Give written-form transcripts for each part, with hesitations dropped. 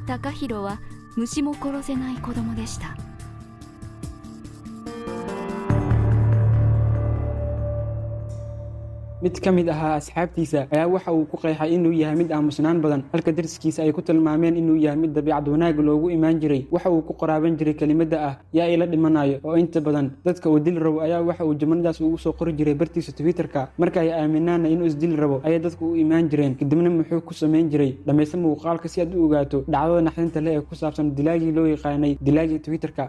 高弘は虫も殺せない子供でした。mid ka mid ahaa asxaabtiisa ayaa waxa uu ku qeexay inuu yahay mid aamusnaan badan, halka darskiisa ay ku tilmaameen inuu yahay mid dabiicad wanaag loogu imaan jiray. waxa uu ku qoraaban jiray kelimada ah yaa ila dhimanayo, oo inta badan dadka uu dil rabo ayaa waxa uu jumladaas ugu soo qori jiray bartiisa Twitterka. marka ay aaminaana inuu isdil rabo ayay dadku u imaan jireen, kadibna muxuu ku samayn jiray dhamaysan muuqaalka si aad u ogaato dhacdada naxdinta leh ee ku saabsan dilaagii loo yaqaanay dilaagii Twitterka.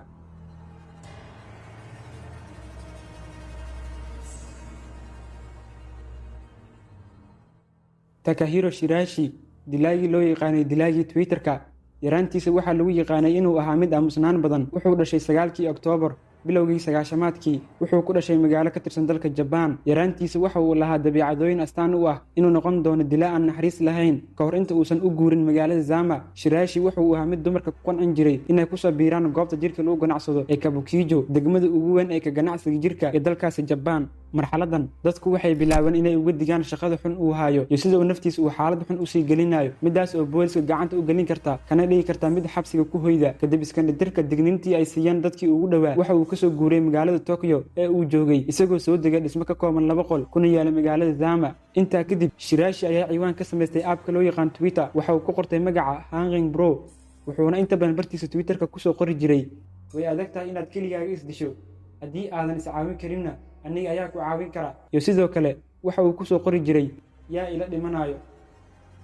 Takahiro Shirashi, dilaagii loo yaqaanay dilaagii Twitterka, yaraantiisa waxaa lagu yaqaanay inuu ahaa mid aamusnaan badan. wuxuu dhashay 9 Oktoobar bilowgii 90-maadkii. wuxuu ku dhashay magaalo ka tirsan dalka Japan. yaraantiisa waxa uu lahaa dabiicadooyin astaan u ah inuu noqon doono dilaa aan naxariis lahayn ka hor inta uusan u guurin magaalada Zama. Shirashi wuxuu ahaa mid dumarka ku qancin jiray inay ku soo biiraan goobta jirka lagu ganacsado ee Kabukicho, degmada ugu weyn ee ka ganacsiga jirka ee dalkaasi Japan. marxaladan dadku waxay bilaabeen inay uga digaan shaqada xun uu hayo iyo sida uu naftiisa uu xaalad xun u sii gelinayo, midaas oo booliska gacanta u gelin karta kana dhigi karta mid xabsiga ku hoyda. kadib iskandhatirka digniintii ay siiyeen dadkii ugu dhawaa, waxa uu kasoo guuray magaalada Tokyo ee uu joogay, isagoo soo degay dhismo ka kooban 2 qol kuna yaala magaalada Zama. intaa kadib Shirashi ayaa ciwaan ka samaystay app loo yaqaan Twitter. waxa uu ku qortay magaca Hanging Bro, wuxuuna inta badan bartiisa Twitterka ku soo qori jiray, way adag tahay inaad keligaaga isdisho, haddii aadan is caawin karinna aniga ayaa ku caawin kara. iyo sidoo kale waxa uu ku soo qori jiray yaa ila dhimanayo.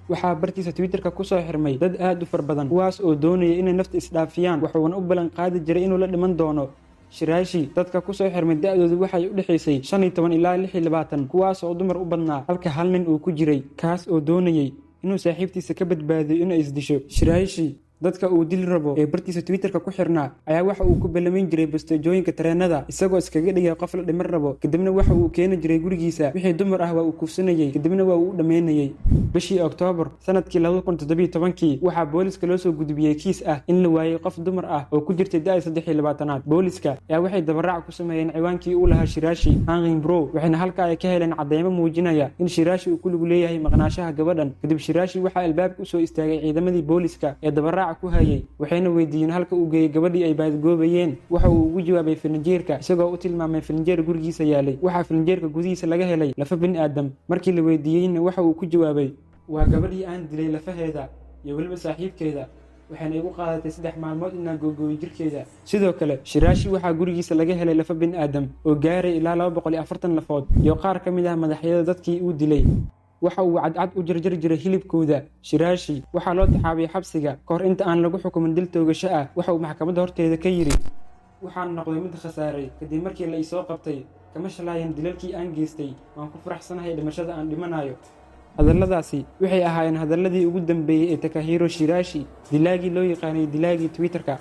waxaa bartiisa Twitterka ku soo xirmay dad aad u far badan kuwaas oo doonaya inay nafta isdhaafiyaan, wuxuuna u ballan qaadi jiray inuu la dhiman doono. Shirashi dadka ku soo xirmay da'doodu waxay u dhaxaysay 15 ilaa 26, kuwaas oo dumar u badnaa, halka hal nin uu ku jiray kaas oo doonayay inuu saaxiibtiisa ka badbaadiyo inay isdisho. Shirashi dadka uu dil rabo ee bartiisa Twitterka ku xirnaa ayaa waxa uu ku balamin jiray basteejooyinka tareenada, isagoo iskaga dhigay qof la dhiman rabo. kadibna waxa uu keeni jiray gurigiisa wixii dumar ah waa uu kufsanayay, kadibna waa uu u dhameynayay. bishii Oktoobar sanadkii 2017 waxaa booliska loo soo gudbiyay kiis ah in la waayay qof dumar ah oo ku jirtay da'da 23. booliska ayaa waxay dabaraac ku sameeyeen ciwaankii uu lahaa Shirashi Hanging Bro, waxayna halka ay ka heleen cadeymo muujinaya in Shirashi uu ku lug leeyahay maqnaashaha gabadhan. kadib Shirashi waxaa albaabka u soo istaagay ciidamadii booliska ee dabaraac ku hayay, waxayna weydiiyeen halka uu geeyay gabadhii ay baadgoobayeen. waxa uu ugu jawaabay filinjeerka, isagoo u tilmaamay filinjeer gurigiisa yaalay. waxaa filinjeerka gudihiisa laga helay lafa bini aadam. markii la weydiiyeyna waxa uu ku jawaabay, waa gabadhii aan dilay lafaheeda iyo weliba saaxiibkeeda, waxayna igu qaadatay 3 maalmood inaan googooyo jirkeeda. sidoo kale Shirashi waxaa gurigiisa laga helay lafa bini aadam oo gaaray ilaa 240 lafood iyo qaar ka mid ah madaxyada dadkii uu dilay. waxa uu cadcad u jarjari jiray hilibkooda. Shirashi waxaa loo taxaabay xabsiga ka hor inta aan lagu xukumin dil toogasho ah. waxa uu maxkamadda horteeda ka yiri, waxaan noqday mid khasaaray kadib markii la isoo qabtay, kama shalaayin dilalkii aan geystay, waan ku faraxsanahay dhimashada aan dhimanayo. hadalladaasi waxay ahaayeen hadalladii ugu dambeeyay ee Takahiro Shirashi, dilaagii loo yaqaanay dilaagii Twitterka.